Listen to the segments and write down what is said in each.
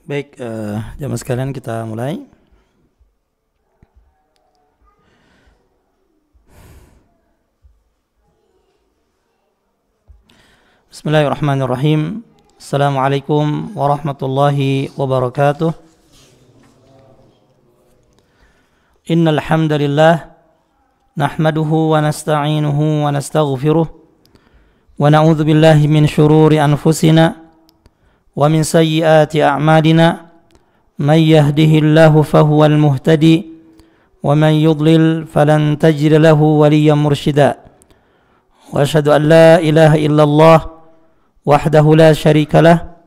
Baik, jamaah sekalian, kita mulai. Bismillahirrahmanirrahim. Assalamualaikum warahmatullahi wabarakatuh. Innal hamdalillah nahmaduhu wa nasta'inuhu wa nastaghfiruh wa na'udzu billahi min shururi anfusina wa min sayyiati a'malina man yahdihillahu fahuwal muhtadi wa man yudlil falan tajid lahu waliyyan mursyida wa asyhadu an la ilaha illallah wahdahu la syarika lah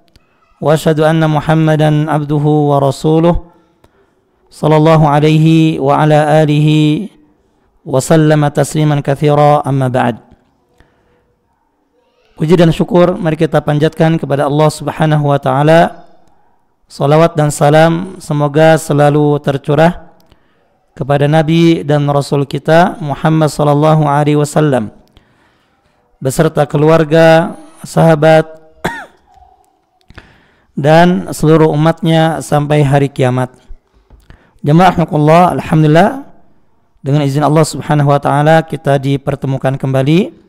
wa asyhadu anna Muhammadan abduhu wa rasuluh sallallahu alaihi wa ala alihi wa sallama tasliman katsira, amma ba'd. Puji dan syukur mari kita panjatkan kepada Allah Subhanahu wa taala. Salawat dan salam semoga selalu tercurah kepada Nabi dan Rasul kita Muhammad sallallahu alaihi wasallam beserta keluarga, sahabat dan seluruh umatnya sampai hari kiamat. Jamaah rahimakumullah, alhamdulillah dengan izin Allah Subhanahu wa taala kita dipertemukan kembali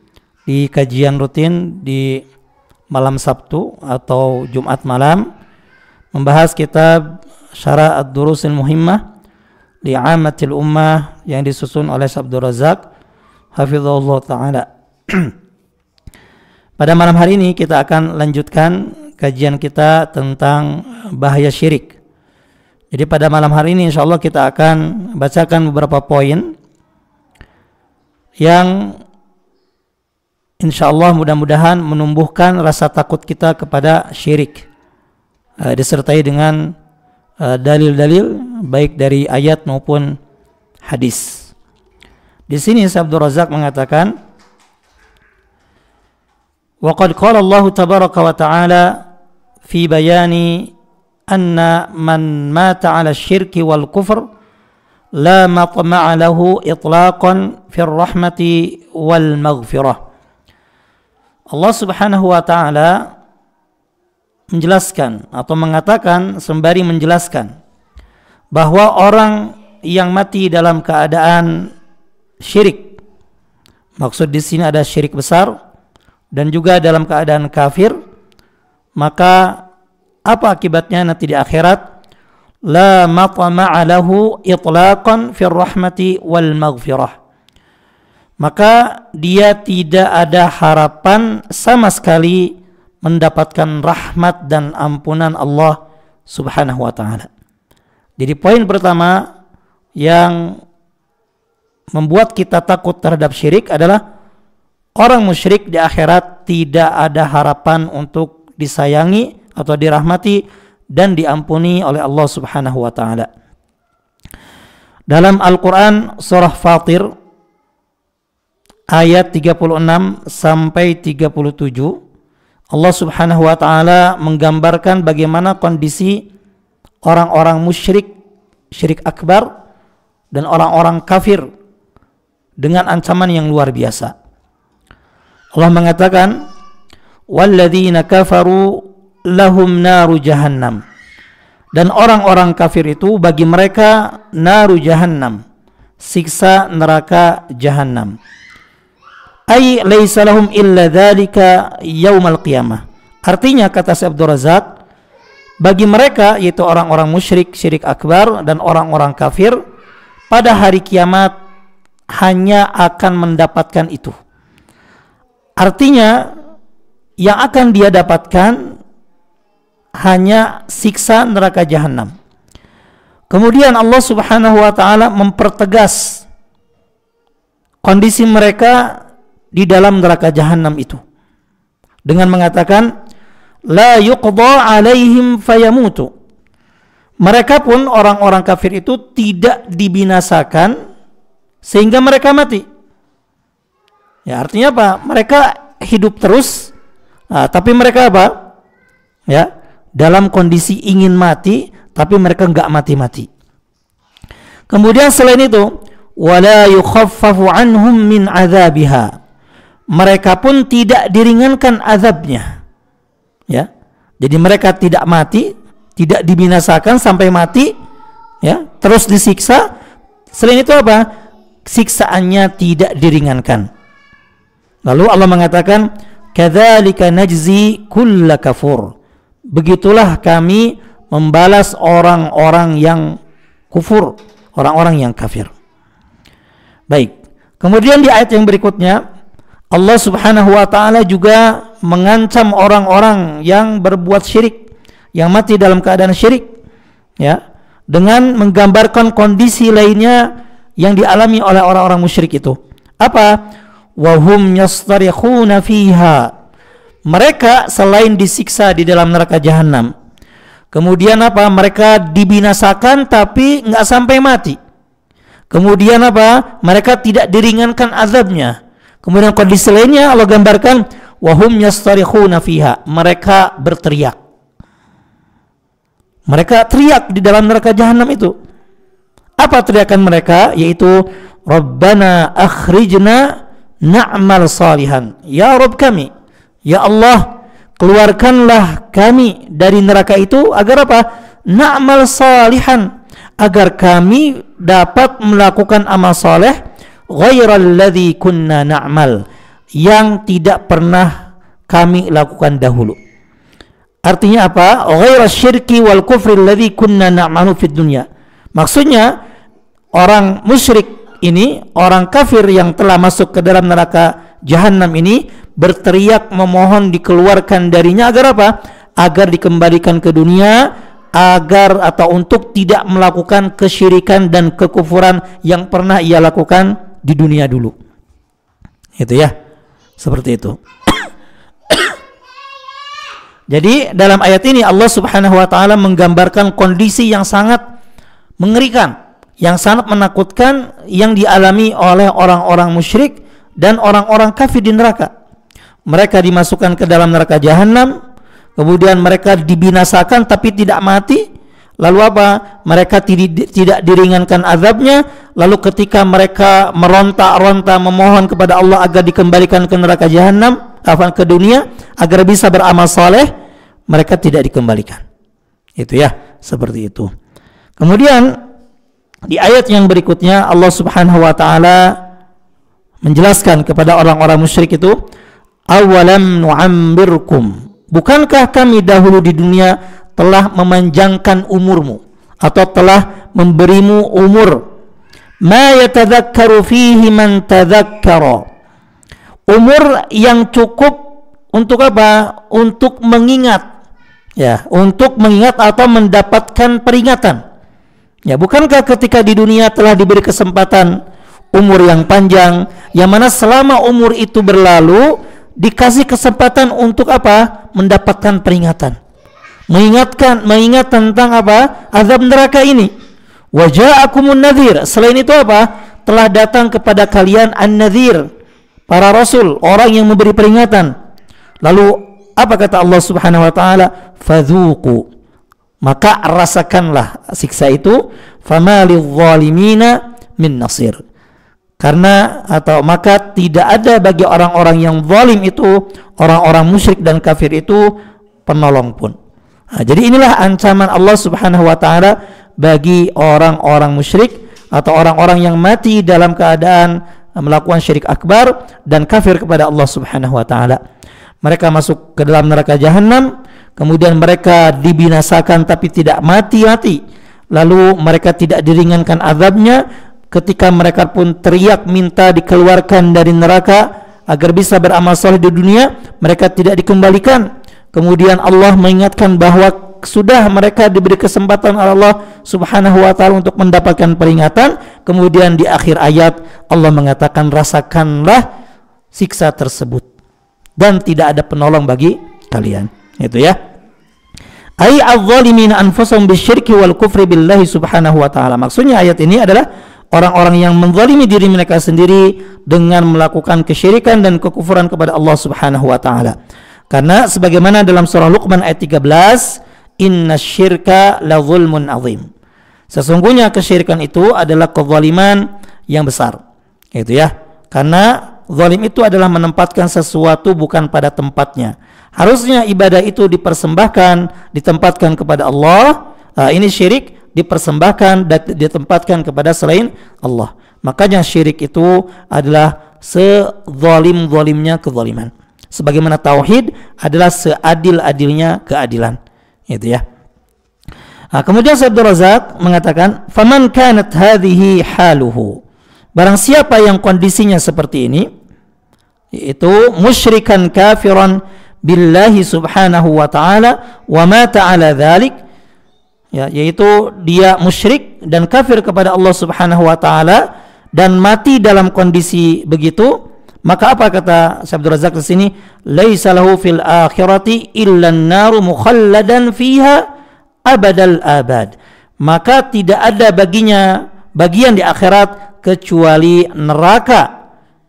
di kajian rutin di malam Sabtu atau Jumat malam, membahas kitab Syarah Ad-Durusil Muhimmah li 'Ammatil Ummah yang disusun oleh Syekh Abdul Razak hafizahullah taala. Pada malam hari ini kita akan lanjutkan kajian kita tentang bahaya syirik. Jadi pada malam hari ini insyaallah kita akan bacakan beberapa poin yang insyaallah mudah-mudahan menumbuhkan rasa takut kita kepada syirik, disertai dengan dalil-dalil baik dari ayat maupun hadis. Di sini Syekh Abdul Razak mengatakan, wa qad qala Allah tabaraka wa ta'ala fi bayani anna man mata 'ala asy-syirki wal kufr la matma'a lahu itlaqan fir rahmati wal maghfirah. Allah Subhanahu wa taala menjelaskan atau mengatakan sembari menjelaskan bahwa orang yang mati dalam keadaan syirik, maksud di sini ada syirik besar dan juga dalam keadaan kafir, maka apa akibatnya nanti di akhirat? La matma'a lahu itlaqan fir rahmati wal maghfirah. Maka dia tidak ada harapan sama sekali mendapatkan rahmat dan ampunan Allah Subhanahu wa taala. Jadi poin pertama yang membuat kita takut terhadap syirik adalah orang musyrik di akhirat tidak ada harapan untuk disayangi atau dirahmati dan diampuni oleh Allah Subhanahu wa taala. Dalam Al-Qur'an surah Fatir ayat 36 sampai 37, Allah Subhanahu wa taala menggambarkan bagaimana kondisi orang-orang musyrik, syirik akbar, dan orang-orang kafir dengan ancaman yang luar biasa. Allah mengatakan, walladzina kafaru lahum naru jahannam. Dan orang-orang kafir itu bagi mereka naru jahannam, siksa neraka jahannam. Ay laisa lahum illa dzalika yaumal qiyamah. Artinya kata Syekh Abdul Razak, bagi mereka yaitu orang-orang musyrik, syirik akbar dan orang-orang kafir pada hari kiamat hanya akan mendapatkan itu. Artinya yang akan dia dapatkan hanya siksa neraka jahanam. Kemudian Allah Subhanahu wa taala mempertegas kondisi mereka di dalam neraka jahanam itu dengan mengatakan la yuqda alaihim fayamutu. Mereka pun orang-orang kafir itu tidak dibinasakan sehingga mereka mati. Ya, artinya apa? Mereka hidup terus, tapi mereka apa? Ya, dalam kondisi ingin mati tapi mereka enggak mati-mati. Kemudian selain itu, wala yukhaffafu anhum min adzabiha. Mereka pun tidak diringankan azabnya. Ya. Jadi mereka tidak mati tidak dibinasakan sampai mati, ya, terus disiksa. Selain itu apa? Siksaannya tidak diringankan. Lalu Allah mengatakan, kadzalika najzi kulla kafur. Begitulah kami membalas orang-orang yang kufur, orang-orang yang kafir. Baik. Kemudian di ayat yang berikutnya Allah Subhanahu wa taala juga mengancam orang-orang yang berbuat syirik, yang mati dalam keadaan syirik, ya, dengan menggambarkan kondisi lainnya yang dialami oleh orang-orang musyrik itu. Apa? Wa hum yastarikhuna fiha. Mereka selain disiksa di dalam neraka jahanam, kemudian apa? Mereka dibinasakan tapi nggak sampai mati. Kemudian apa? Mereka tidak diringankan azabnya. Kemudian kondisi lainnya Allah gambarkan, wahum yastarikhuna fiha. Mereka berteriak. Mereka teriak di dalam neraka jahanam itu. Apa teriakan mereka? Yaitu Rabbana akhrijna na'mal salihan. Ya Rabb kami, ya Allah, keluarkanlah kami dari neraka itu agar apa? Na'mal salihan, agar kami dapat melakukan amal saleh ghairal ladzi kunna na'mal, yang tidak pernah kami lakukan dahulu. Artinya apa? Ghairal syirki wal kufri alladzi kunna na'malu fid dunya. Maksudnya orang musyrik ini, orang kafir yang telah masuk ke dalam neraka jahanam ini berteriak memohon dikeluarkan darinya agar apa? Agar dikembalikan ke dunia, agar atau untuk tidak melakukan kesyirikan dan kekufuran yang pernah ia lakukan di dunia dulu. Itu ya, seperti itu. Jadi dalam ayat ini Allah Subhanahu wa taala menggambarkan kondisi yang sangat mengerikan, yang sangat menakutkan yang dialami oleh orang-orang musyrik dan orang-orang kafir di neraka. Mereka dimasukkan ke dalam neraka jahanam, kemudian mereka dibinasakan tapi tidak mati. Lalu apa? Mereka tidak diringankan azabnya. Lalu ketika mereka meronta-ronta memohon kepada Allah agar dikembalikan ke neraka jahanam, ke dunia agar bisa beramal saleh, mereka tidak dikembalikan. Itu ya, seperti itu. Kemudian di ayat yang berikutnya Allah Subhanahu wa taala menjelaskan kepada orang-orang musyrik itu, awalam nu'ammirkum, bukankah kami dahulu di dunia telah memanjangkan umurmu atau telah memberimu umur, ma yatadzakkaru fihi man tadzakkara, umur yang cukup untuk apa? Untuk mengingat, ya, untuk mengingat atau mendapatkan peringatan. Ya, bukankah ketika di dunia telah diberi kesempatan umur yang panjang, yang mana selama umur itu berlalu dikasih kesempatan untuk apa? Mendapatkan peringatan, mengingat tentang apa? Azab neraka ini. Wa ja'akumun nadhir, selain itu apa? Telah datang kepada kalian an-nadhir, para rasul, orang yang memberi peringatan. Lalu apa kata Allah Subhanahu wa taala? Fadzuqu, maka rasakanlah siksa itu, famalidh zalimina min nasir, karena atau maka tidak ada bagi orang-orang yang zalim itu, orang-orang musyrik dan kafir itu, penolong pun. Nah, jadi inilah ancaman Allah Subhanahu wa taala bagi orang-orang musyrik atau orang-orang yang mati dalam keadaan melakukan syirik akbar dan kafir kepada Allah Subhanahu wa taala. Mereka masuk ke dalam neraka jahanam, kemudian mereka dibinasakan tapi tidak mati-mati. Lalu mereka tidak diringankan azabnya. Ketika mereka pun teriak minta dikeluarkan dari neraka agar bisa beramal saleh di dunia, mereka tidak dikembalikan. Kemudian Allah mengingatkan bahwa sudah mereka diberi kesempatan oleh Allah Subhanahu wa taala untuk mendapatkan peringatan. Kemudian di akhir ayat Allah mengatakan, rasakanlah siksa tersebut dan tidak ada penolong bagi kalian. Itu ya. Ai adh-dhalimin anfusahum bisyirki wal kufri billahi subhanahu wa ta'ala. Maksudnya ayat ini adalah orang-orang yang menzalimi diri mereka sendiri dengan melakukan kesyirikan dan kekufuran kepada Allah Subhanahu wa taala. Karena sebagaimana dalam surah Luqman ayat 13, innasyirka la zulmun azim. Sesungguhnya kesyirikan itu adalah kezaliman yang besar. Itu ya. Karena zalim itu adalah menempatkan sesuatu bukan pada tempatnya. Harusnya ibadah itu dipersembahkan, ditempatkan kepada Allah. Ini syirik, dipersembahkan dan ditempatkan kepada selain Allah. Makanya syirik itu adalah sezalim-zalimnya kezaliman. Sebagaimana tauhid adalah seadil-adilnya keadilan. Itu ya. Kemudian Syekh Abdul Razak mengatakan, "Faman kanat hadhihi haluhu." Barang siapa yang kondisinya seperti ini, yaitu musyrikan kafiran billahi subhanahu wa ta'ala wa mata ala dzalik, ya, yaitu dia musyrik dan kafir kepada Allah subhanahu wa ta'ala dan mati dalam kondisi begitu, maka apa kata Syekh Abdul Razak di sini? Laisa lahu fil akhirati illa an-naru mukhalladan fiha abadal abad. Maka tidak ada baginya bagian di akhirat kecuali neraka.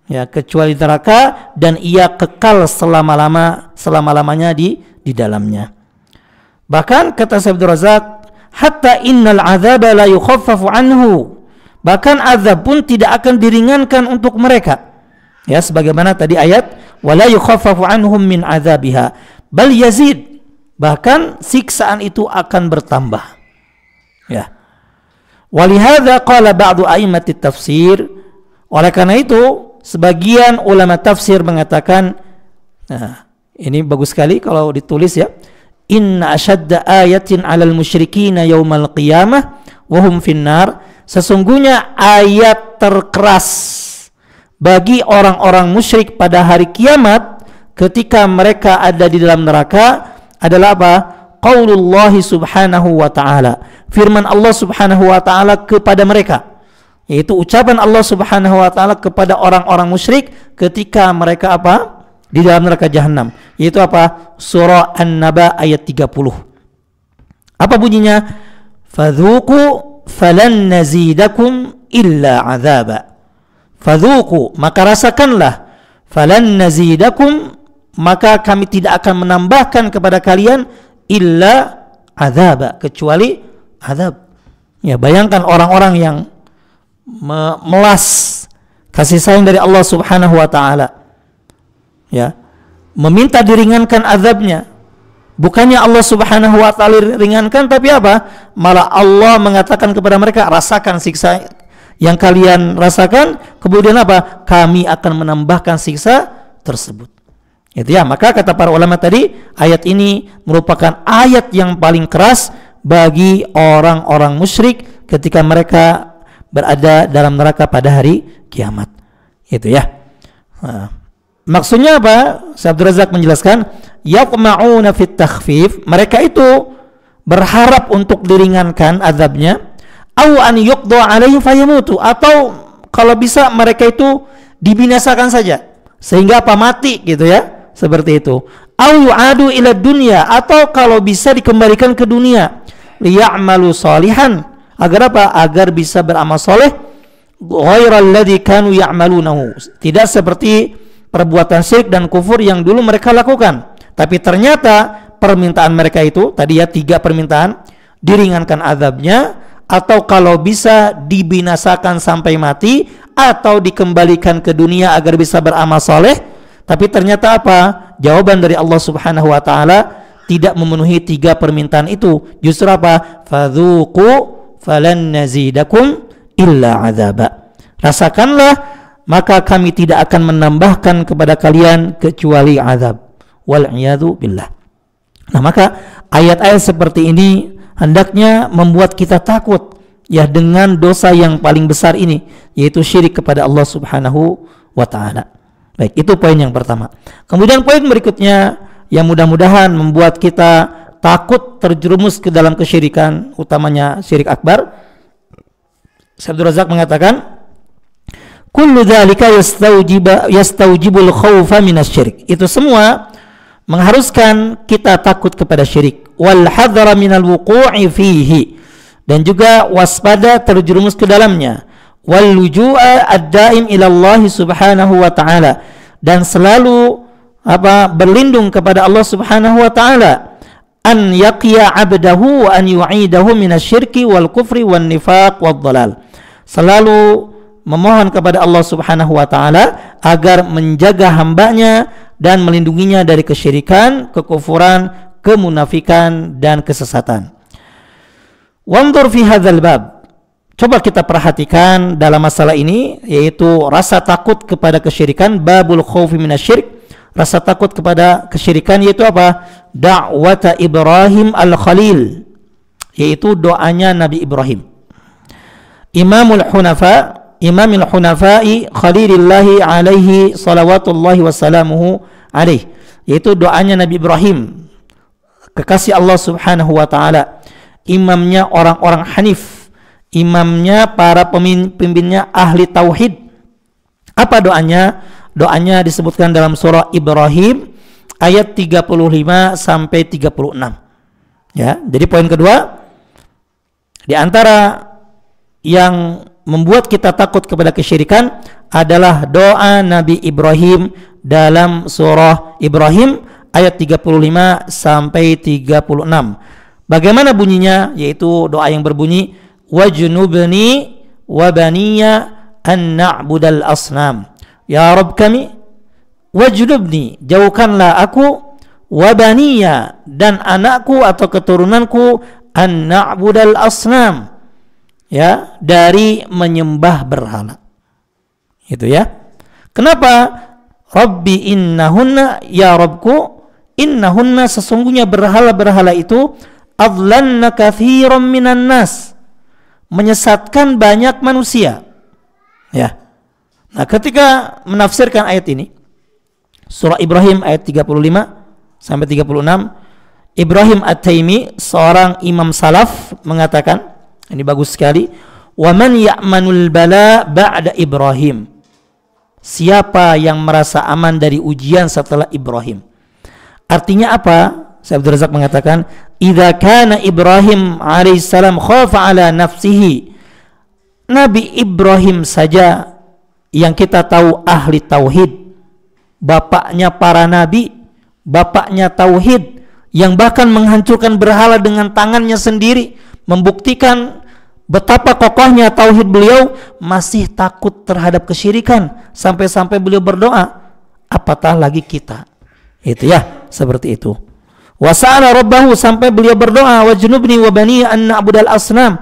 Ya, kecuali neraka, dan ia kekal selama-lamanya di dalamnya. Bahkan kata Syekh Abdul Razak, hatta innal azaba la yukhaffafu anhu. Bahkan azab pun tidak akan diringankan untuk mereka. Ya, sebagaimana tadi ayat, wala yukhaffafu anhum min azabiha bal yazid. Bahkan siksaan itu akan bertambah. Ya. Walihadza qala ba'du a'immatit tafsir. Oleh karena itu, sebagian ulama tafsir mengatakan, nah, ini bagus sekali kalau ditulis ya. Inna asyadda ayatin 'alal musyrikina yaumal qiyamah wa hum finnar. Sesungguhnya ayat terkeras bagi orang-orang musyrik pada hari kiamat ketika mereka ada di dalam neraka adalah apa? Qaulullahi subhanahu wa ta'ala. Firman Allah subhanahu wa ta'ala kepada mereka. Yaitu ucapan Allah subhanahu wa ta'ala kepada orang-orang musyrik ketika mereka apa? Di dalam neraka jahanam. Yaitu apa? Surah An-Naba ayat 30. Apa bunyinya? Fadhuku falan nazidakum illa azaba. Fadhuku, maka rasakanlah. Falan nazidakum, maka kami tidak akan menambahkan kepada kalian illa azaba, kecuali azab. Ya, bayangkan orang-orang yang memelas kasih sayang dari Allah subhanahu wa ta'ala, ya, meminta diringankan azabnya. Bukannya Allah subhanahu wa ta'ala ringankan, tapi apa? Malah Allah mengatakan kepada mereka, rasakan siksa yang kalian rasakan. Kemudian apa? Kami akan menambahkan siksa tersebut. Itu ya, maka kata para ulama tadi, ayat ini merupakan ayat yang paling keras bagi orang-orang musyrik ketika mereka berada dalam neraka pada hari kiamat. Itu ya. Maksudnya apa? Syekh Abdul Razak menjelaskan, yaqma'una fit takhfif, mereka itu berharap untuk diringankan azabnya, au an yuqda alaihim fayamutu, atau kalau bisa mereka itu dibinasakan saja sehingga apa? Mati gitu ya. Seperti itu. Au yu'adu ila dunya, atau kalau bisa dikembalikan ke dunia. Liya'malu salihan, agar apa? Agar bisa beramal soleh. Ghairal ladzi kanu ya'malunahu, tidak seperti perbuatan syirik dan kufur yang dulu mereka lakukan. Tapi ternyata permintaan mereka itu tadi ya, 3 permintaan, diringankan azabnya, atau kalau bisa dibinasakan sampai mati, atau dikembalikan ke dunia agar bisa beramal soleh. Tapi ternyata apa? Jawaban dari Allah subhanahu wa ta'ala tidak memenuhi 3 permintaan itu. Justru apa? Fadhuku falan nazidakum illa azaba. Rasakanlah, maka kami tidak akan menambahkan kepada kalian kecuali azab. Wal'iyadu billah. Nah, maka ayat-ayat seperti ini hendaknya membuat kita takut ya dengan dosa yang paling besar ini, yaitu syirik kepada Allah subhanahu wa ta'ala. Baik, itu poin yang pertama. Kemudian poin berikutnya yang mudah-mudahan membuat kita takut terjerumus ke dalam kesyirikan, utamanya syirik akbar. Syekh Abdul Razak mengatakan, kullu dzalika yastaujibul khaufa minasyirik. Itu semua mengharuskan kita takut kepada syirik, wal hadzara minal wuqu'i fihi, dan juga waspada terjerumus ke dalamnya, wal luju'a ad-daim ila Allah subhanahu wa ta'ala, dan selalu berlindung kepada Allah subhanahu wa ta'ala, an yaqiya 'abdahu wa an yu'idahu minasyirki wal kufri wan nifaq wad dhalal. Selalu memohon kepada Allah Subhanahu wa taala agar menjaga hambanya dan melindunginya dari kesyirikan, kekufuran, kemunafikan dan kesesatan. Wanzur fi hadzal bab. Coba kita perhatikan dalam masalah ini, yaitu rasa takut kepada kesyirikan, babul khaufi minasyirik. Rasa takut kepada kesyirikan yaitu apa? Da'wata Ibrahim al-Khalil, yaitu doanya Nabi Ibrahim. Imamul Hunafa'i Khalilillahi alaihi salawatullahi wassalamuhu alaihi, yaitu doanya Nabi Ibrahim, kekasih Allah Subhanahu wa taala, imamnya orang-orang Hanif, imamnya para pemimpinnya ahli tauhid. Apa doanya? Doanya disebutkan dalam surah Ibrahim ayat 35 sampai 36. Ya, jadi poin kedua, di antara yang membuat kita takut kepada kesyirikan adalah doa Nabi Ibrahim dalam surah Ibrahim ayat 35 sampai 36. Bagaimana bunyinya? Yaitu doa yang berbunyi wajnubni wa baniya an na'budal asnam. Ya Rabb kami, wajnubni, jauhkanlah aku, wa baniya, dan anakku atau keturunanku, an na'budal asnam, ya, dari menyembah berhala. Itu ya. Kenapa? Rabbi innahunna, ya Rabbku, innahunna, sesungguhnya berhala-berhala itu adlanna katsiran minan nas, menyesatkan banyak manusia. Ya. Nah, ketika menafsirkan ayat ini, surah Ibrahim ayat 35 sampai 36, Ibrahim At-Taimi, seorang imam salaf, mengatakan, ini bagus sekali, wa man ya'manul bala ba'da Ibrahim, siapa yang merasa aman dari ujian setelah Ibrahim. Artinya apa? Syekh Abdul Razak mengatakan, idza kana Ibrahim alaihissalam khafa ala nafsihi, Nabi Ibrahim saja yang kita tahu ahli tauhid, bapaknya para nabi, bapaknya tauhid, yang bahkan menghancurkan berhala dengan tangannya sendiri, membuktikan betapa kokohnya tauhid beliau, masih takut terhadap kesyirikan sampai-sampai beliau berdoa, apatah lagi kita. Itu ya, seperti itu. Wasa'ala rabbahu, sampai beliau berdoa, wajnubni wa bani an na'budal asnam,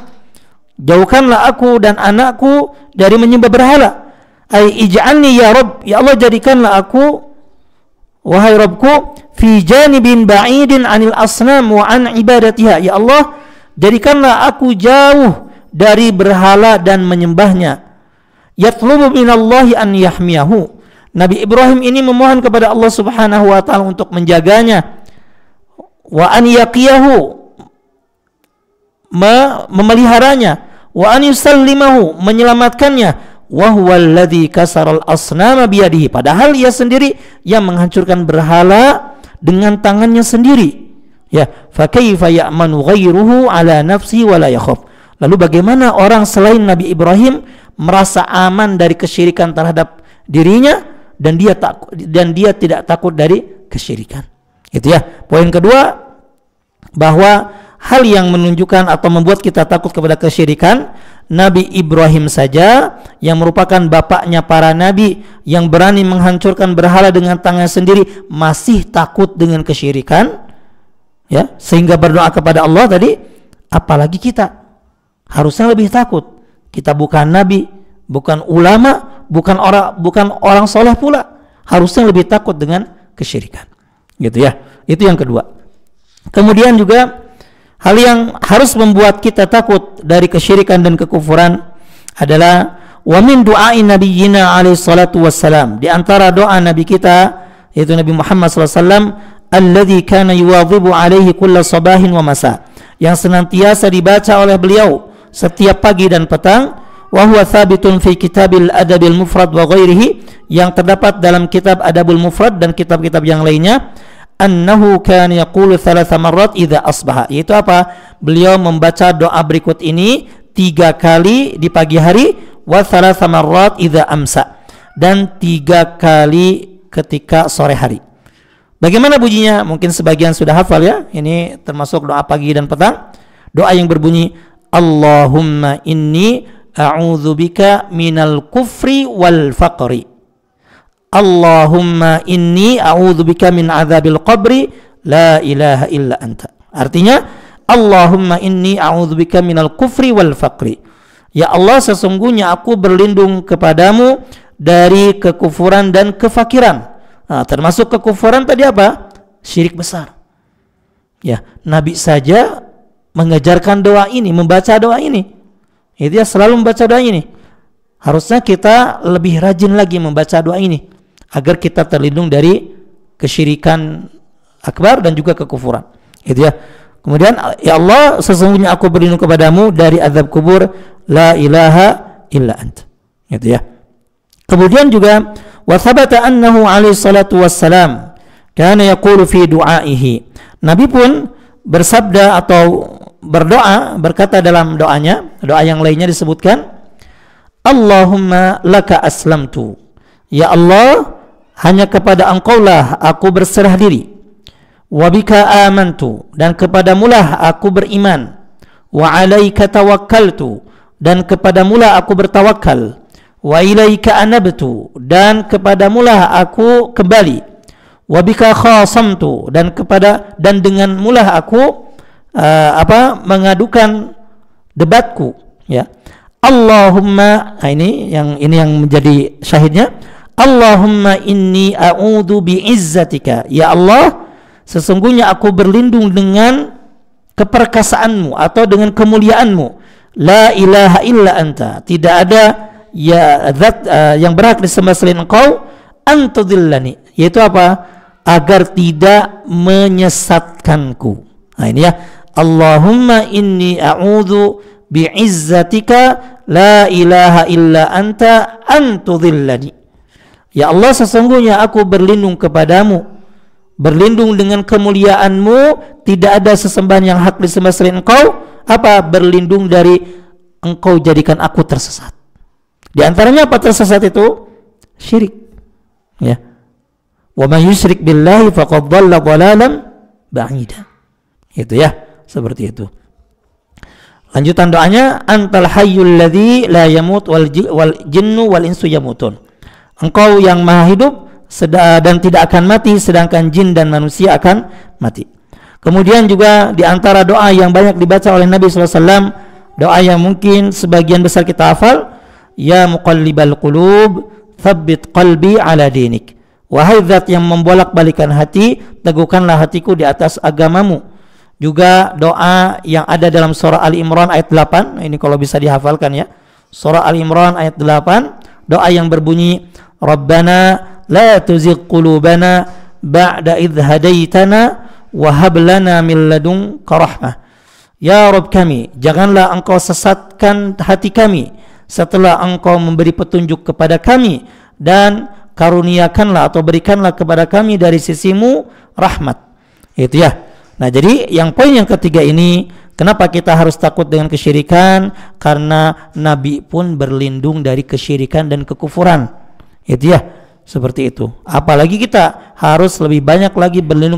jauhkanlah aku dan anakku dari menyembah berhala. Ai ij'alni ya Rabb, ya Allah jadikanlah aku, wahai Rabbku, fi janibin ba'idin anil asnam wa an ibadatiha, ya Allah jadikanlah aku jauh dari berhala dan menyembahnya. Yatlubu minallahi an yahmiyahu, Nabi Ibrahim ini memohon kepada Allah Subhanahu wa taala untuk menjaganya, wa an yaqiyahu, memeliharanya, wa an yusallimahu, menyelamatkannya, wa huwal ladzi kasaral asnama biyadihi, padahal ia sendiri yang menghancurkan berhala dengan tangannya sendiri. Ya, fa kaifa ya'manu ghairuhu ala nafsi wa la yakhaf. Lalu bagaimana orang selain Nabi Ibrahim merasa aman dari kesyirikan terhadap dirinya dan dia tidak takut dari kesyirikan. Itu ya. Poin kedua, bahwa hal yang menunjukkan atau membuat kita takut kepada kesyirikan, Nabi Ibrahim saja yang merupakan bapaknya para nabi, yang berani menghancurkan berhala dengan tangannya sendiri, masih takut dengan kesyirikan, ya, sehingga berdoa kepada Allah tadi, apalagi kita. Harusnya lebih takut. Kita bukan nabi, bukan ulama, bukan orang soleh pula. Harusnya lebih takut dengan kesyirikan. Gitu ya. Itu yang kedua. Kemudian juga hal yang harus membuat kita takut dari kesyirikan dan kekufuran adalah wa min du'ain nabiyyina alaihi salatu wassalam, di antara doa nabi kita yaitu Nabi Muhammad sallallahu alaihi wasallam, alladzi kana yuwadhibu alaihi kulla sabahin wa masa, yang senantiasa dibaca oleh beliau setiap pagi dan petang, wa huwa thabitun fi kitabil adabil mufrad wa ghairihi, yang terdapat dalam kitab Adabul Mufrad dan kitab-kitab yang lainnya, annahu kana yaqulu thalatha marrat idza asbaha, yaitu apa? Beliau membaca doa berikut ini 3 kali di pagi hari, wa thalatha marrat idza amsa, dan 3 kali ketika sore hari. Bagaimana bunyinya? Mungkin sebagian sudah hafal ya. Ini termasuk doa pagi dan petang. Doa yang berbunyi, Allahumma inni a'udzubika minal kufri wal faqri. Allahumma inni a'udzubika min adzabil qabri la ilaha illa anta. Artinya, Allahumma inni a'udzubika minal kufri wal faqri. Ya Allah, sesungguhnya aku berlindung kepadamu dari kekufuran dan kefakiran. Nah, termasuk kekufuran tadi apa? Syirik besar. Ya, Nabi saja mengajarkan doa ini, membaca doa ini. Dia selalu membaca doa ini. Harusnya kita lebih rajin lagi membaca doa ini agar kita terlindung dari kesyirikan akbar dan juga kekufuran. Itu ya. Kemudian, ya Allah, sesungguhnya aku berlindung kepadamu dari azab kubur, la ilaha illa anta. Itu ya. Kemudian juga wa thabata annahu alaihi salatu wassalam kana yaqulu fi du'aihi. Nabi pun bersabda atau berdoa, berkata dalam doanya, doa yang lainnya disebutkan, Allahumma laka aslamtu. Ya Allah, hanya kepada Engkaulah aku berserah diri. Wa bika amantu, dan kepadamulah aku beriman. Wa alaika tawakkaltu, dan kepadamulah aku bertawakal. Wa ilaika anabtu, dan kepadamulah aku kembali. Wa bika khasamtu, dan denganmulah aku mengadukan debatku, ya. Allahumma, ini yang menjadi syahidnya. Allahumma inni a'udzu bi'izzatika. Ya Allah, sesungguhnya aku berlindung dengan keperkasaanmu atau dengan kemuliaanmu. La ilaha illa anta. Tidak ada ya zat yang berhak disembah selain Engkau. Antudillani, yaitu apa? Agar tidak menyesatkanku. Nah, ini ya. Allahumma inni a'udzu bi'izzatika la ilaha illa anta antudillani. Ya Allah, sesungguhnya aku berlindung kepadamu, berlindung dengan kemuliaanmu, tidak ada sesembahan yang hak disembah selain Engkau. Apa? Berlindung dari Engkau jadikan aku tersesat. Di antaranya apa tersesat itu? Syirik. Ya. Wa man yusyrik billahi faqad dhalla dhalalan ba'ida. Itu ya, seperti itu. Lanjutan doanya, antal hayyul ladzi la yamut wal jinnu wal insu yamutun. Engkau yang maha hidup dan tidak akan mati, sedangkan jin dan manusia akan mati. Kemudian juga di antara doa yang banyak dibaca oleh Nabi SAW, doa yang mungkin sebagian besar kita hafal, ya muqallibal qulub tsabbit qalbi ala dinik. Wahai zat yang membolak-balikan hati, teguhkanlah hatiku di atas agamamu. Juga doa yang ada dalam surah Ali Imran ayat 8, ini kalau bisa dihafalkan ya. Surah Ali Imran ayat 8, doa yang berbunyi, Rabbana la tuzigh qulubana ba'da idh hadaitana wa hab lana min ladunka rahmah. Ya Rabb kami, janganlah Engkau sesatkan hati kami setelah Engkau memberi petunjuk kepada kami, dan karuniakanlah atau berikanlah kepada kami dari sisimu rahmat. Itu ya. Nah, jadi yang poin yang ketiga ini, kenapa kita harus takut dengan kesyirikan? Karena Nabi pun berlindung dari kesyirikan dan kekufuran. Itu ya, seperti itu. Apalagi kita harus lebih banyak lagi berlindung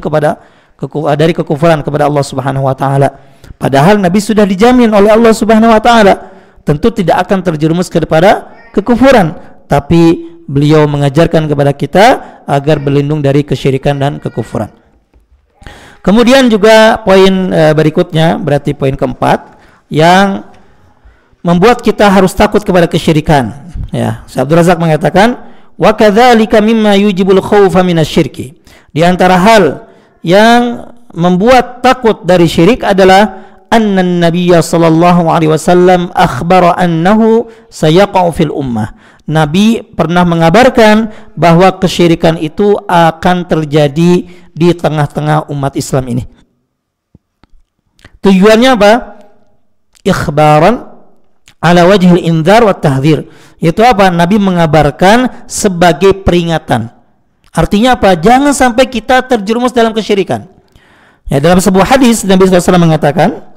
dari kekufuran kepada Allah Subhanahu wa taala. Padahal Nabi sudah dijamin oleh Allah Subhanahu wa taala tentu tidak akan terjerumus kepada kekufuran, tapi beliau mengajarkan kepada kita agar berlindung dari kesyirikan dan kekufuran. Kemudian juga poin berikutnya, berarti poin keempat, yang membuat kita harus takut kepada kesyirikan. Ya, Syekh Abdul Razak mengatakan, wa kadzalika mimma yujibul khaufa minasyirki. Di antara hal yang membuat takut dari syirik adalah anna Nabiyya sallallahu alaihi wasallam akhbara annahu sayaqa'u fil ummah. Nabi pernah mengabarkan bahwa kesyirikan itu akan terjadi di tengah-tengah umat Islam ini. Tujuannya apa? Ikhbaran ala wajhil indhar wa tahdhir. Itu apa? Nabi mengabarkan sebagai peringatan. Artinya apa? Jangan sampai kita terjerumus dalam kesyirikan. Ya, dalam sebuah hadis Nabi SAW mengatakan,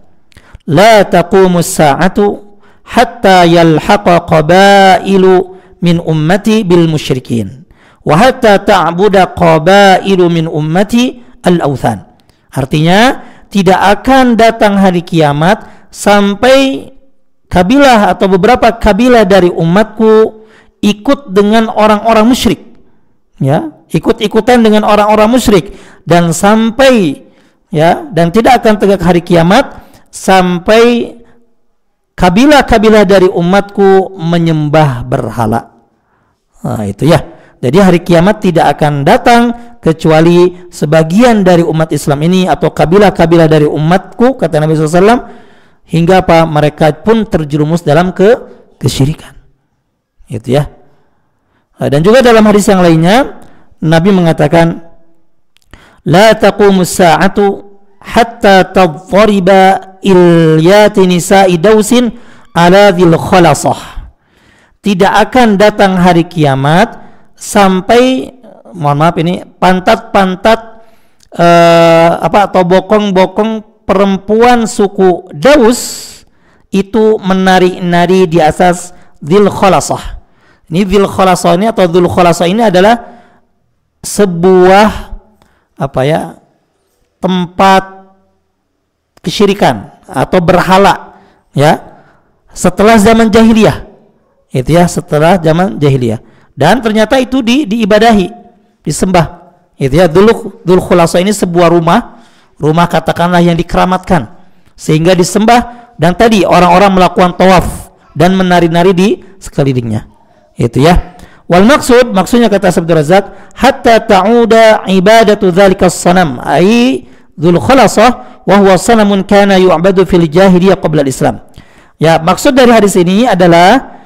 la taqumus sa'atu hatta yalhaqa qabailu min ummati bil musyrikin wa hatta ta'buda qabailu min ummati al-awthan. Artinya, tidak akan datang hari kiamat sampai kabilah atau beberapa kabilah dari umatku ikut dengan orang-orang musyrik, ya, ikut-ikutan dengan orang-orang musyrik, dan sampai, ya, dan tidak akan tegak hari kiamat sampai kabilah-kabilah dari umatku menyembah berhala. Nah, itu ya. Jadi hari kiamat tidak akan datang kecuali sebagian dari umat Islam ini atau kabilah-kabilah dari umatku, kata Nabi SAW, hingga apa, mereka pun terjerumus dalam kesyirikan. Itu ya. Dan juga dalam hadis yang lainnya Nabi mengatakan, la taqumus sa'atu hatta tadhariba ilyati nisa'i dausin ala dhil khalasah. Tidak akan datang hari kiamat sampai, mohon maaf ini, pantat-pantat atau bokong-bokong perempuan suku Daus itu menari-nari di atas dhil khalasah. Ini dhil khalasah ini atau dhul khalasah ini adalah sebuah tempat kesyirikan atau berhala, ya, setelah zaman jahiliyah. Itu ya, setelah zaman jahiliyah. Dan ternyata itu diibadahi, disembah. Itu ya, Dzul Khulasah ini sebuah rumah katakanlah yang dikeramatkan sehingga disembah, dan tadi orang-orang melakukan tawaf dan menari-nari di sekelilingnya. Itu ya. Wal maksudnya kata Abdul Razak, hatta ta'uda ibadatu dzalika as-sanam, ai Dzul Khulasah wa huwa sanamun kana yu'badu fil jahiliyah qabla al-Islam. Ya, maksud dari hadis ini adalah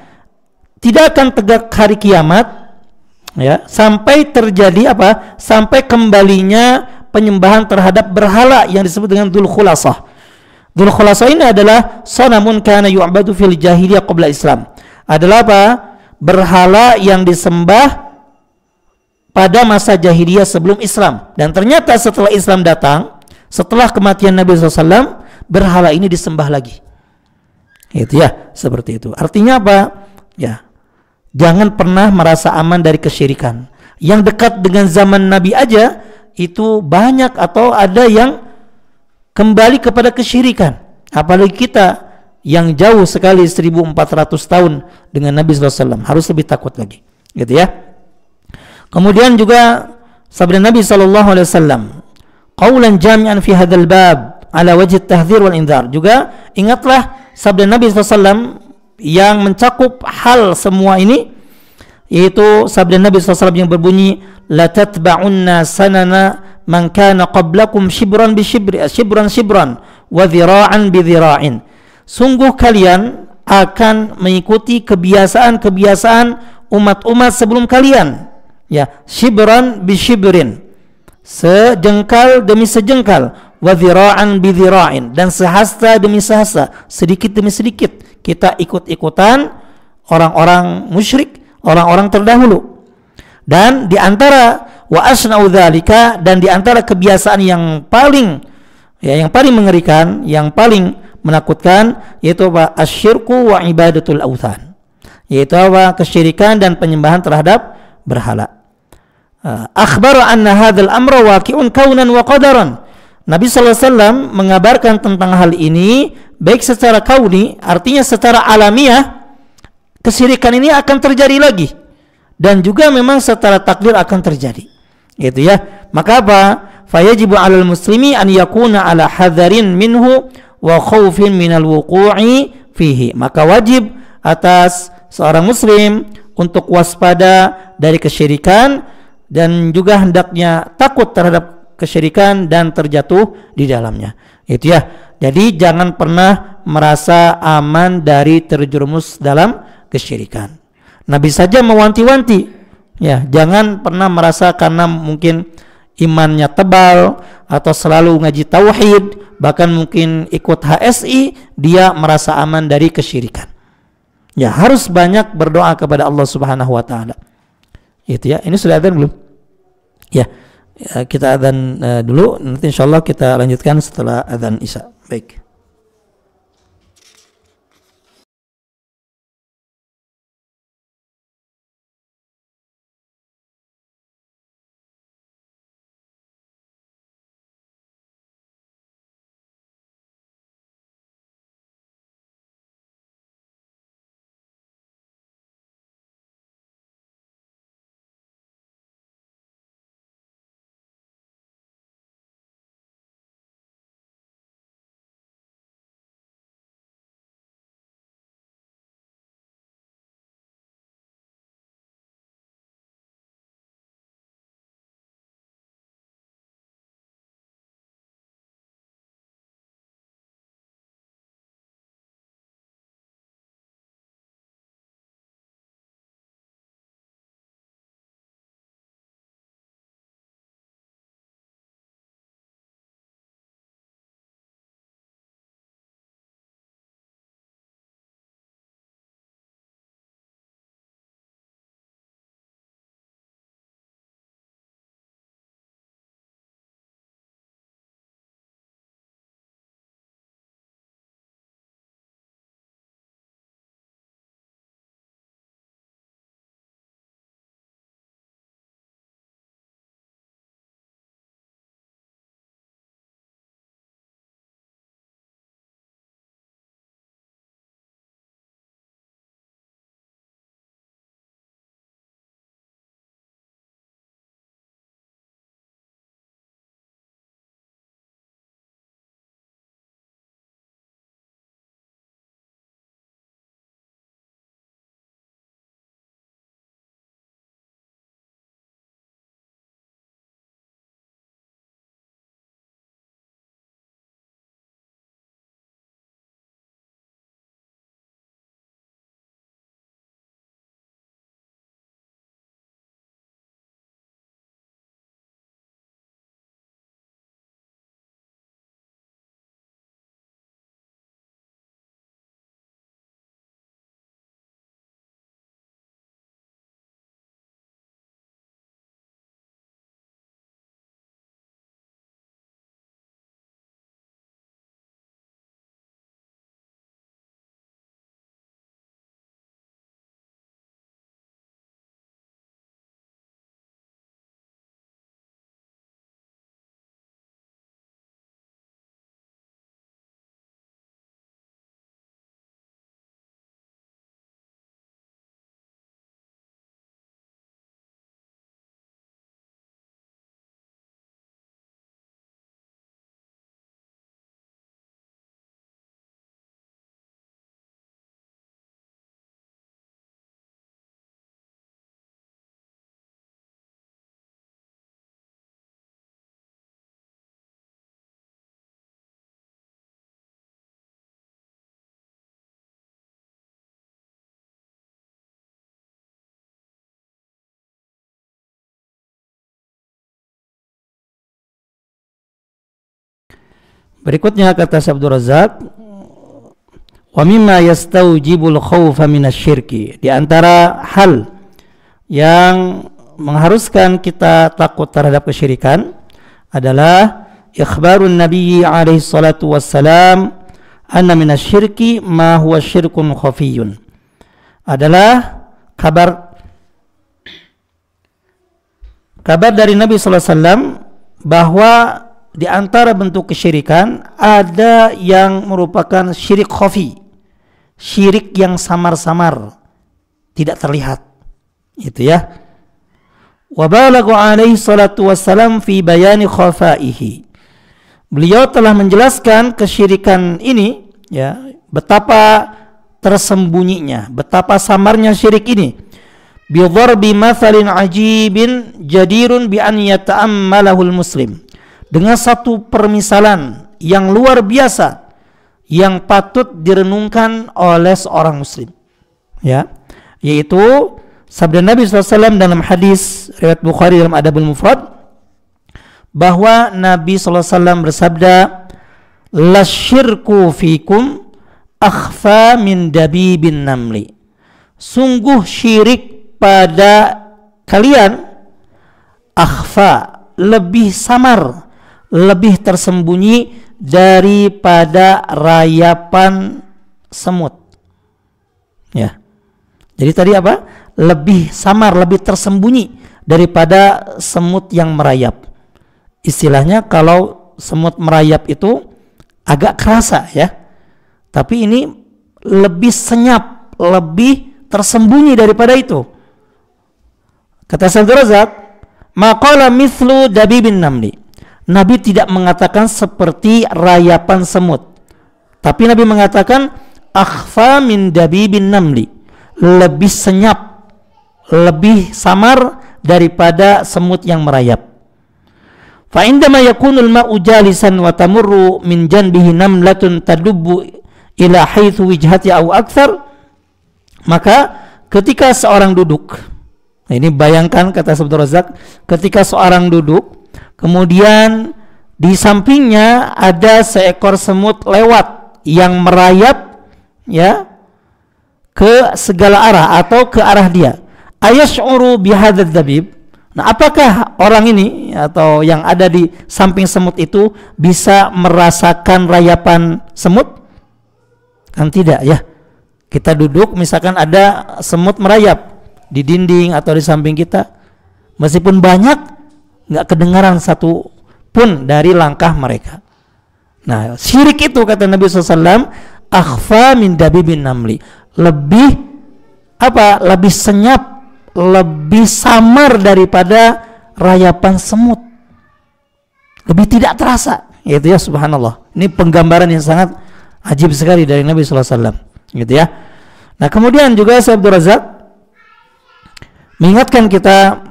tidak akan tegak hari kiamat, ya, sampai terjadi apa? Sampai kembalinya penyembahan terhadap berhala yang disebut dengan Dzul Khulasah. Dzul Khulasah ini adalah sanamun kana yu'badu fil jahiliyah qabla Islam. Adalah apa? Berhala yang disembah pada masa jahiliyah sebelum Islam. Dan ternyata setelah Islam datang, setelah kematian Nabi SAW, berhala ini disembah lagi. Itu ya, seperti itu. Artinya apa? Ya, jangan pernah merasa aman dari kesyirikan. Yang dekat dengan zaman Nabi aja itu banyak atau ada yang kembali kepada kesyirikan. Apalagi kita yang jauh sekali 1400 tahun dengan Nabi SAW, harus lebih takut lagi. Gitu ya. Kemudian juga sabda Nabi SAW, qaulan jami'an fi hadzal bab ala wajhi at-tahdhir wal indzar. Juga ingatlah sabda Nabi SAW yang mencakup hal semua ini, yaitu sabda Nabi SAW yang berbunyi, la tatba'unna sanana man kana qablakum shibran bi shibran wa dhira'an bi dhira'in. Sungguh kalian akan mengikuti kebiasaan umat-umat sebelum kalian, ya, shibran bi shibrin, sejengkal demi sejengkal, wa dhira'an bi dhira'in, dan sehasta demi sehasta, sedikit demi sedikit kita ikut-ikutan orang-orang musyrik, orang-orang terdahulu. Dan di antara wa asna'u dzalika, dan di antara kebiasaan yang paling mengerikan, yang paling menakutkan, yaitu apa? Asyirku wa ibadatul authan, yaitu apa? Kesyirikan dan penyembahan terhadap berhala. Akhbara anna hadzal amra waqi'un kaunan wa qadaran. Nabi sallallahu alaihi wasallam mengabarkan tentang hal ini baik secara kauni, artinya secara alamiah kesyirikan ini akan terjadi lagi, dan juga memang secara takdir akan terjadi. Gitu ya. Maka apa? Fayajibu 'alal muslimi an yakuna 'ala hadzarin minhu wa khaufin minal wuqu'i fihi. Maka wajib atas seorang muslim untuk waspada dari kesyirikan, dan juga hendaknya takut terhadap kesyirikan dan terjatuh di dalamnya. Itu ya. Jadi jangan pernah merasa aman dari terjerumus dalam kesyirikan. Nabi saja mewanti-wanti, ya, jangan pernah merasa karena mungkin imannya tebal atau selalu ngaji tauhid, bahkan mungkin ikut HSI, dia merasa aman dari kesyirikan. Ya, harus banyak berdoa kepada Allah Subhanahu wa taala. Itu ya. Ini sudah adzan belum? Ya. Kita adzan dulu, nanti insyaallah kita lanjutkan setelah adzan Isya. Baik. Berikutnya kata Syekh Abdul Razak, wa mimma yastaujibul khaufa minasyirki, di antara hal yang mengharuskan kita takut terhadap kesyirikan adalah ikhbarun Nabi alaihi salatu wassalam anna minasyirki ma huwa syirkun khafiyun, adalah kabar dari Nabi sallallahu alaihi wasallam bahwa di antara bentuk kesyirikan ada yang merupakan syirik khafi, syirik yang samar-samar, tidak terlihat. Itu ya. Wa balagha alaihi salatu wassalam fi bayani khafaihi. Beliau telah menjelaskan kesyirikan ini, ya, betapa tersembunyinya, betapa samarnya syirik ini. Bi dharbi mathalin ajibin jadirun bi an yata'ammalahul muslim. Dengan satu permisalan yang luar biasa yang patut direnungkan oleh seorang muslim, ya, yaitu sabda Nabi SAW dalam hadis riwayat Bukhari dalam Adabul Mufrad, bahwa Nabi SAW bersabda, la syirku fikum akhfa min dabibin namli, sungguh syirik pada kalian akhfa, lebih samar, lebih tersembunyi daripada rayapan semut. Ya. Jadi tadi apa? Lebih samar, lebih tersembunyi daripada semut yang merayap. Istilahnya kalau semut merayap itu agak kerasa, ya. Tapi ini lebih senyap, lebih tersembunyi daripada itu. Kata Syekh Abdul Razak, maqala mithlu dabibin namli. Nabi tidak mengatakan seperti rayapan semut, tapi Nabi mengatakan akhfa min dabibin namli, lebih senyap, lebih samar daripada semut yang merayap. Fa indama yakunul ma'u jalisan wa tamurru min janbihi namlatun tadubbu ila haitsu wijhati aw akthar, maka ketika seorang duduk, nah ini bayangkan kata Syekh Abdul Razak, ketika seorang duduk kemudian di sampingnya ada seekor semut lewat yang merayap, ya, ke segala arah atau ke arah dia. Ayash'uru bihadzal dabib. Nah, apakah orang ini atau yang ada di samping semut itu bisa merasakan rayapan semut? Kan tidak, ya. Kita duduk misalkan ada semut merayap di dinding atau di samping kita, meskipun banyak nggak kedengaran satu pun dari langkah mereka. Nah, syirik itu kata Nabi SAW akhfa min dabibin namli, lebih apa? Lebih senyap, lebih samar daripada rayapan semut, lebih tidak terasa. Gitu ya, subhanallah. Ini penggambaran yang sangat ajib sekali dari Nabi SAW. Gitu ya. Nah, kemudian juga Syekh Abdul Razak mengingatkan kita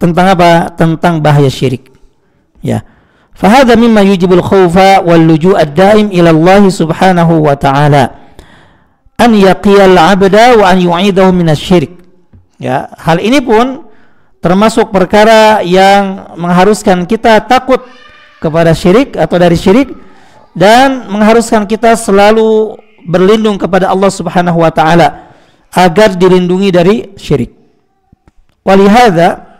tentang apa? Tentang bahaya syirik. Ya. Fahadha mimma yujibul khawfa wal luju' ad-daim ila Allah subhanahu wa ta'ala an yaqiyal 'abda wa an yu'idahu minasy-syirik. Ya, hal ini pun termasuk perkara yang mengharuskan kita takut kepada syirik atau dari syirik, dan mengharuskan kita selalu berlindung kepada Allah Subhanahu wa taala agar dilindungi dari syirik. Walihada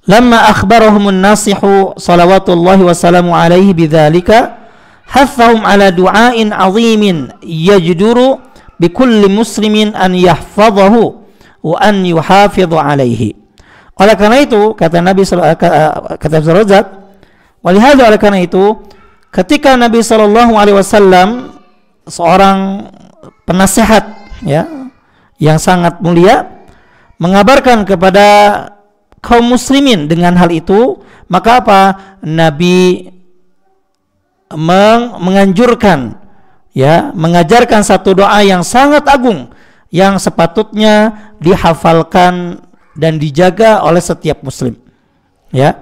lamma akhbarahumun nasihu salawatullahi wassalamu alaihi bidzalika hathahum ala du'ain azimin yajduru bikulli muslimin an yahfadhahu wa an yuhafidhu alaihi. Oleh karena itu kata Nabi kata Razak, walihada oleh karena itu ketika Nabi sallallahu alaihi wasallam seorang penasehat, ya, yang sangat mulia mengabarkan kepada kaum muslimin dengan hal itu, maka apa? Nabi menganjurkan, ya, mengajarkan satu doa yang sangat agung yang sepatutnya dihafalkan dan dijaga oleh setiap muslim, ya.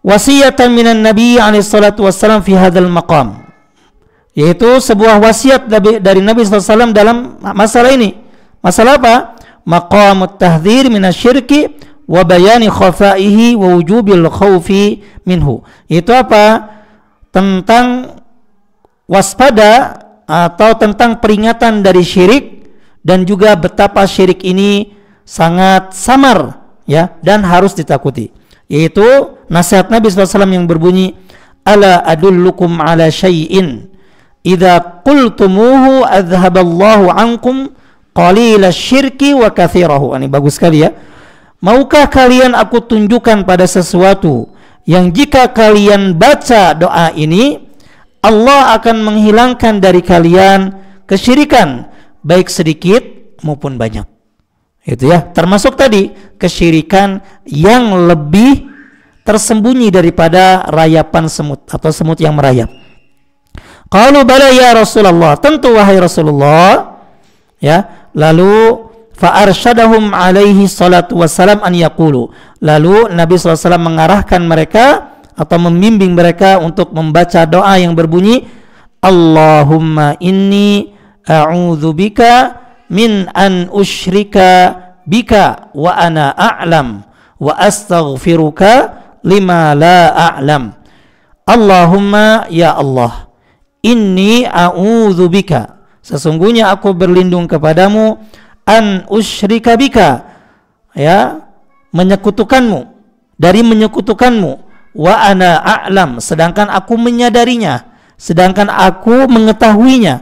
Wasiatan minan Nabi alaihi salatu wassalam fi hadzal maqam, yaitu sebuah wasiat dari Nabi SAW dalam masalah ini. Masalah apa? Maqamut tahdhir minasyirki wa bayani khafaihi wa wujubil khaufi minhu. Itu apa? tentang waspada atau tentang peringatan dari syirik, dan juga betapa syirik ini sangat samar ya dan harus ditakuti, yaitu nasihat Nabi SAW yang berbunyi, ala adullukum ala syai'in idza qultumuhu adhaballahu ankum qalila syirki wa kathirahu. Ini bagus sekali ya. Maukah kalian aku tunjukkan pada sesuatu yang jika kalian baca doa ini, Allah akan menghilangkan dari kalian kesyirikan, baik sedikit maupun banyak. Itu ya, termasuk tadi kesyirikan yang lebih tersembunyi daripada rayapan semut atau semut yang merayap. Qalu bala ya Rasulullah, tentu wahai Rasulullah. Ya, lalu fa arsyadahum alaihi salatu wassalam an yaqulu. Lalu Nabi SAW mengarahkan mereka atau membimbing mereka untuk membaca doa yang berbunyi, Allahumma inni a'udzubika min an usyrika bika wa ana a'lam wa astaghfiruka lima la a'lam. Allahumma ya Allah, inni a'udzubika, sesungguhnya aku berlindung kepadamu, an usyrika bika, ya, menyekutukanmu, dari menyekutukanmu, wa ana a'lam, sedangkan aku menyadarinya, sedangkan aku mengetahuinya,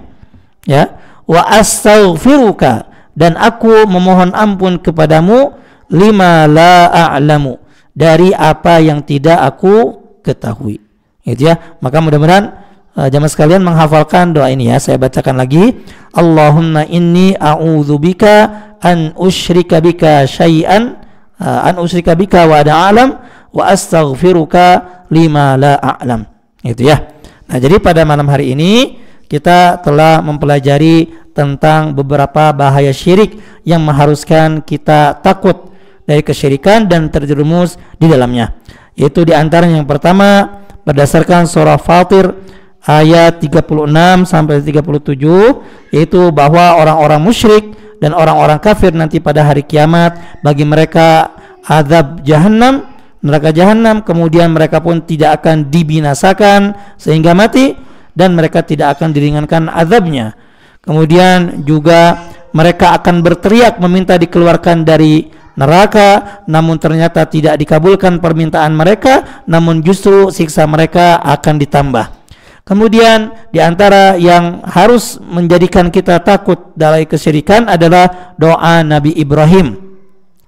ya, wa astaghfiruka, dan aku memohon ampun kepadamu, lima la a'lamu, dari apa yang tidak aku ketahui. Itu ya. Maka mudah-mudahan jamaah sekalian menghafalkan doa ini ya. Saya bacakan lagi. Allahumma inni a'udzubika an usyrika bika syai'an an usyrika bika wa ana a'lam wa astaghfiruka lima la a'lam. Itu ya. Nah, jadi pada malam hari ini kita telah mempelajari tentang beberapa bahaya syirik yang mengharuskan kita takut dari kesyirikan dan terjerumus di dalamnya. Yaitu di antara yang pertama berdasarkan surah Fatir ayat 36 sampai 37, yaitu bahwa orang-orang musyrik dan orang-orang kafir nanti pada hari kiamat bagi mereka azab jahannam, neraka jahanam, kemudian mereka pun tidak akan dibinasakan sehingga mati dan mereka tidak akan diringankan azabnya. Kemudian juga mereka akan berteriak meminta dikeluarkan dari neraka, namun ternyata tidak dikabulkan permintaan mereka, namun justru siksa mereka akan ditambah. Kemudian di antara yang harus menjadikan kita takut dari kesyirikan adalah doa Nabi Ibrahim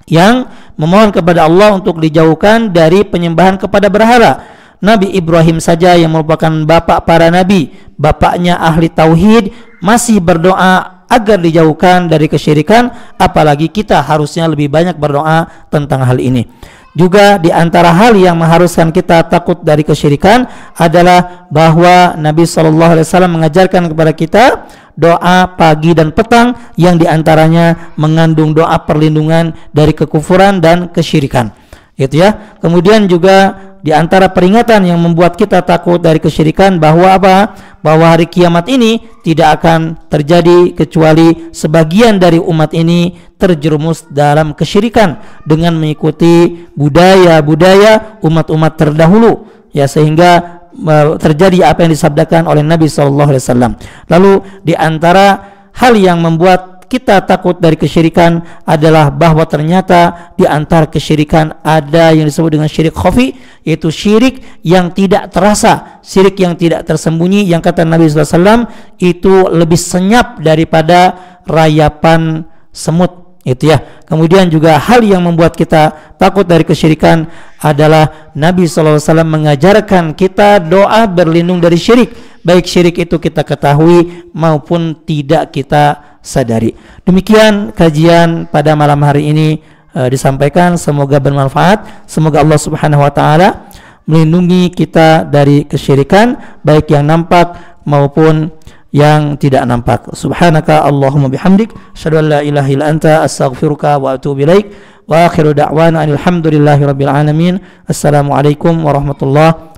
yang memohon kepada Allah untuk dijauhkan dari penyembahan kepada berhala. Nabi Ibrahim saja yang merupakan bapak para nabi, bapaknya ahli tauhid, masih berdoa agar dijauhkan dari kesyirikan, apalagi kita harusnya lebih banyak berdoa tentang hal ini. Juga di antara hal yang mengharuskan kita takut dari kesyirikan adalah bahwa Nabi SAW mengajarkan kepada kita doa pagi dan petang yang diantaranya mengandung doa perlindungan dari kekufuran dan kesyirikan. Itu ya. Kemudian juga di antara peringatan yang membuat kita takut dari kesyirikan bahwa apa? Bahwa hari kiamat ini tidak akan terjadi kecuali sebagian dari umat ini terjerumus dalam kesyirikan dengan mengikuti budaya-budaya umat-umat terdahulu, ya, sehingga terjadi apa yang disabdakan oleh Nabi SAW. Lalu di antara hal yang membuat kita takut dari kesyirikan adalah bahwa ternyata di antara kesyirikan ada yang disebut dengan syirik khafi, yaitu syirik yang tidak terasa, syirik yang tidak tersembunyi, yang kata Nabi SAW itu lebih senyap daripada rayapan semut. Itu ya. Kemudian juga hal yang membuat kita takut dari kesyirikan adalah Nabi SAW mengajarkan kita doa berlindung dari syirik, baik syirik itu kita ketahui maupun tidak kita sadari. Demikian kajian pada malam hari ini disampaikan, semoga bermanfaat. Semoga Allah Subhanahu wa taala melindungi kita dari kesyirikan baik yang nampak maupun yang tidak nampak. Subhanaka Allahumma bihamdik, asyhadu an la ilaha illa anta, astaghfiruka wa atubu ilaik. Wa akhiru da'wana alhamdulillahi rabbil alamin. Assalamualaikum warahmatullahi